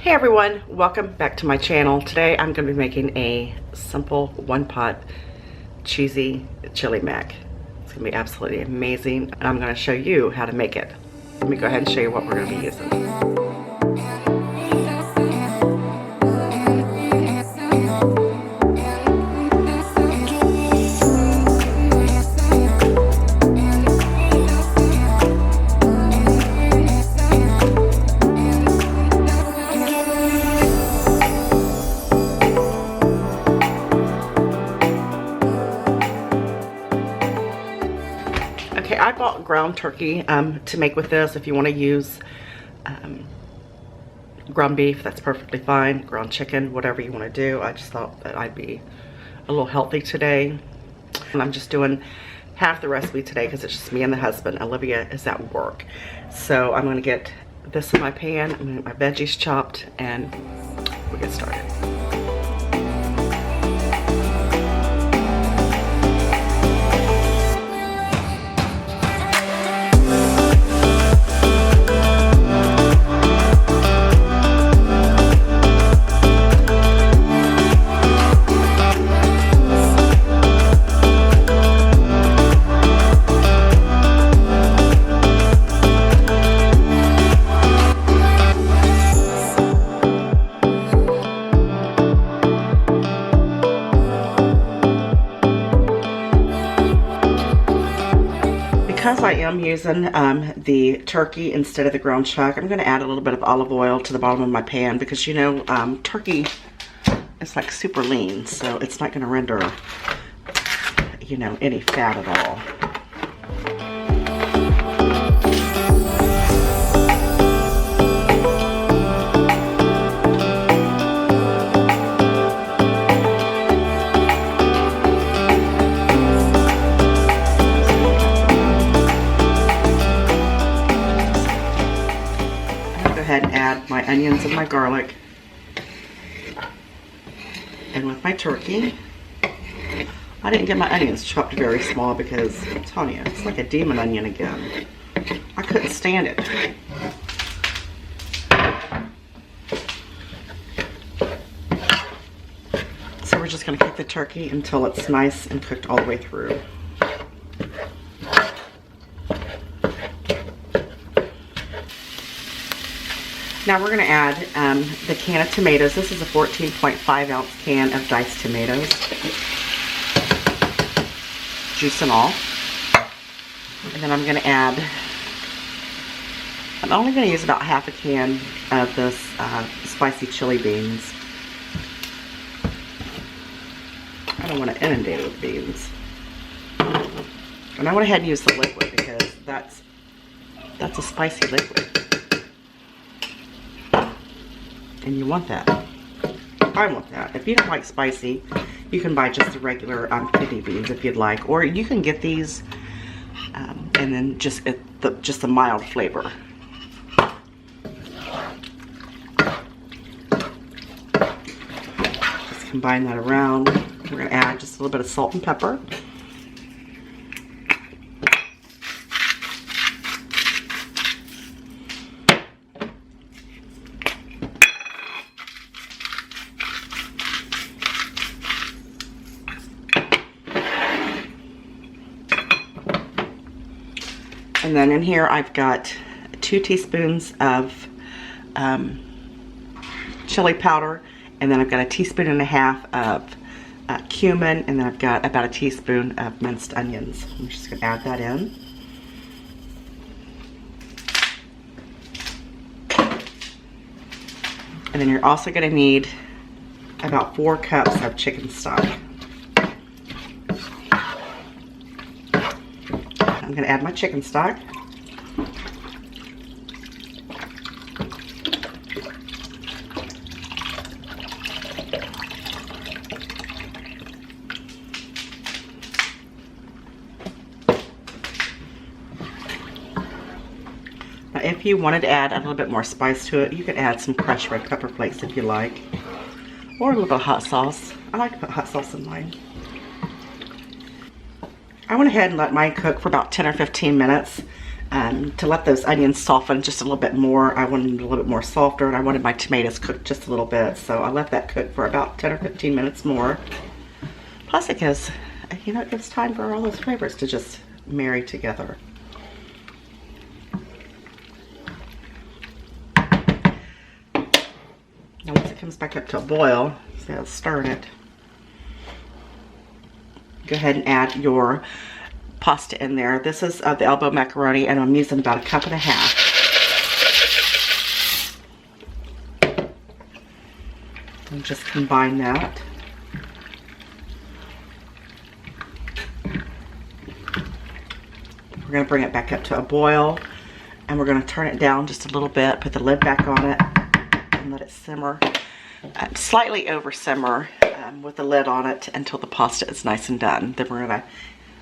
Hey everyone, welcome back to my channel. Today I'm going to be making a simple one-pot cheesy chili mac. It's going to be absolutely amazing, and I'm going to show you how to make it. Let me go ahead and show you what we're going to be using. Okay, I bought ground turkey to make with this. If you want to use ground beef, that's perfectly fine. Ground chicken, whatever you want to do. I just thought that I'd be a little healthy today. And I'm just doing half the recipe today because it's just me and the husband. Olivia is at work. So I'm going to get this in my pan. I'm going to get my veggies chopped and we'll get started. Because I am using the turkey instead of the ground chuck, I'm going to add a little bit of olive oil to the bottom of my pan because, you know, turkey is like super lean, so it's not going to render, you know, any fat at all. And add my onions and my garlic, and with my turkey. I didn't get my onions chopped very small because I'm telling you, it's like a demon onion again. I couldn't stand it. So we're just going to cook the turkey until it's nice and cooked all the way through. Now we're going to add the can of tomatoes. This is a 14.5 ounce can of diced tomatoes. Juice and all. And then I'm going to add, I'm only going to use about half a can of this spicy chili beans. I don't want to inundate it with beans. And I went ahead and used the liquid because that's a spicy liquid. And you want that. I want that. If you don't like spicy, you can buy just the regular kidney beans if you'd like, or you can get these and then just the mild flavor. Just combine that around. We're going to add just a little bit of salt and pepper. And then in here I've got 2 teaspoons of chili powder, and then I've got a teaspoon and a half of cumin, and then I've got about a teaspoon of minced onions. I'm just going to add that in. And then you're also going to need about 4 cups of chicken stock. I'm going to add my chicken stock. Now, if you wanted to add a little bit more spice to it, you could add some crushed red pepper flakes if you like, or a little bit of hot sauce. I like to put hot sauce in mine. I went ahead and let mine cook for about 10 or 15 minutes. to let those onions soften just a little bit more. I wanted them a little bit more softer, and I wanted my tomatoes cooked just a little bit. So I let that cook for about 10 or 15 minutes more. Plus it gives, you know, it gives time for all those flavors to just marry together. Now once it comes back up to a boil, so stirring it, go ahead and add your pasta in there. This is the elbow macaroni, and I'm using about 1.5 cups. And just combine that. We're going to bring it back up to a boil, and we're going to turn it down just a little bit, put the lid back on it, and let it simmer. Slightly over simmer with the lid on it until the pasta is nice and done. Then we're going to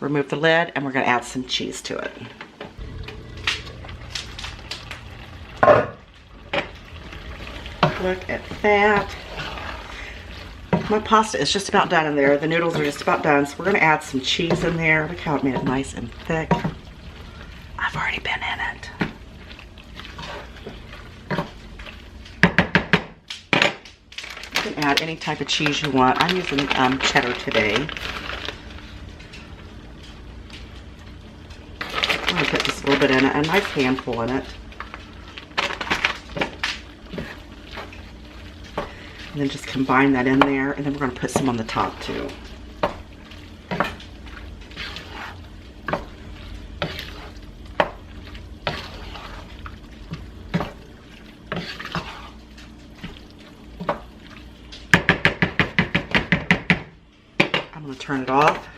remove the lid, and we're going to add some cheese to it. Look at that. My pasta is just about done in there. The noodles are just about done, so we're going to add some cheese in there. Look how it made it nice and thick. I've already been in it. You can add any type of cheese you want. I'm using cheddar today. I'm going to put just a little bit in it, a nice handful in it. And then just combine that in there, and then we're going to put some on the top too. I'm going to turn it off.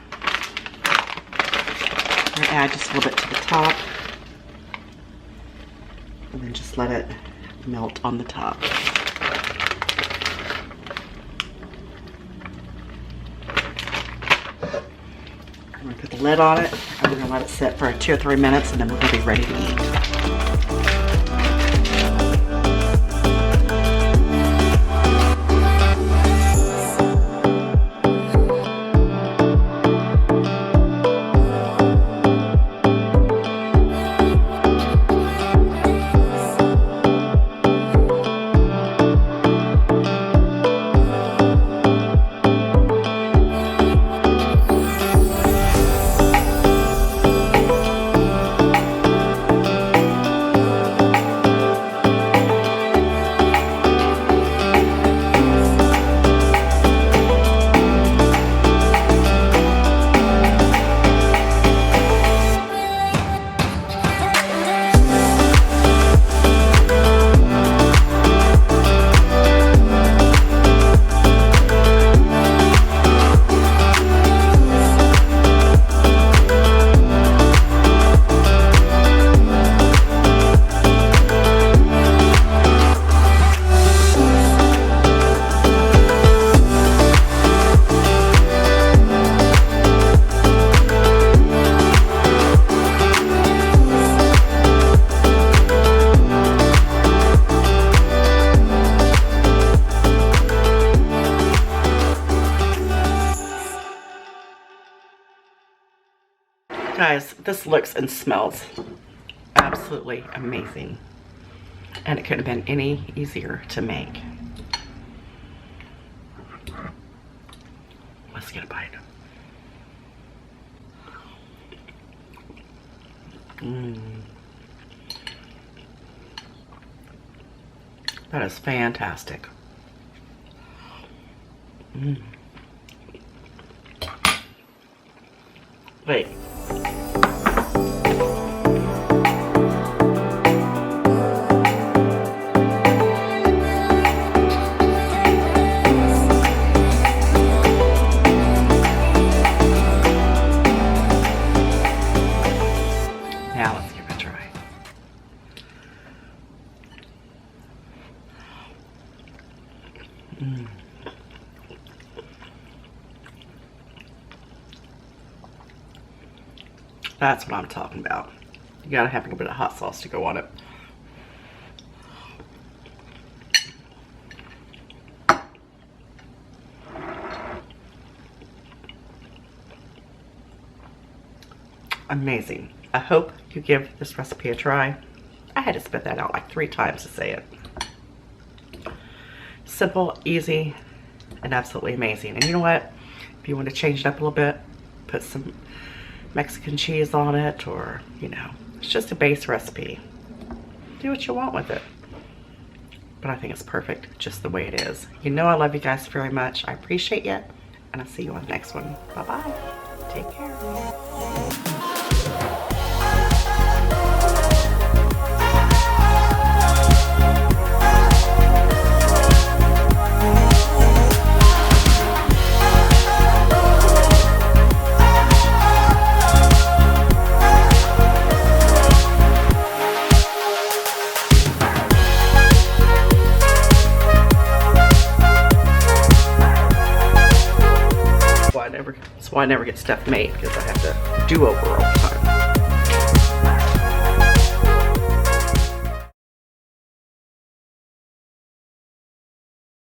I'm going to add just a little bit to the top, and then just let it melt on the top. I'm going to put the lid on it, and we're going to let it sit for 2 or 3 minutes, and then we're going to be ready to eat. Guys, this looks and smells absolutely amazing. And it couldn't have been any easier to make. Let's get a bite. That is fantastic. Wait. Now let's give it a try. That's what I'm talking about. You gotta have a little bit of hot sauce to go on it. Amazing. I hope you give this recipe a try. I had to spit that out like 3 times to say it. Simple, easy, and absolutely amazing. And you know what? If you want to change it up a little bit, put some Mexican cheese on it, or, you know, it's just a base recipe. Do what you want with it. But I think it's perfect just the way it is. You know I love you guys very much. I appreciate you, and I'll see you on the next one. Bye-bye. Take care. That's why I never get stuff made, because I have to do over all the time.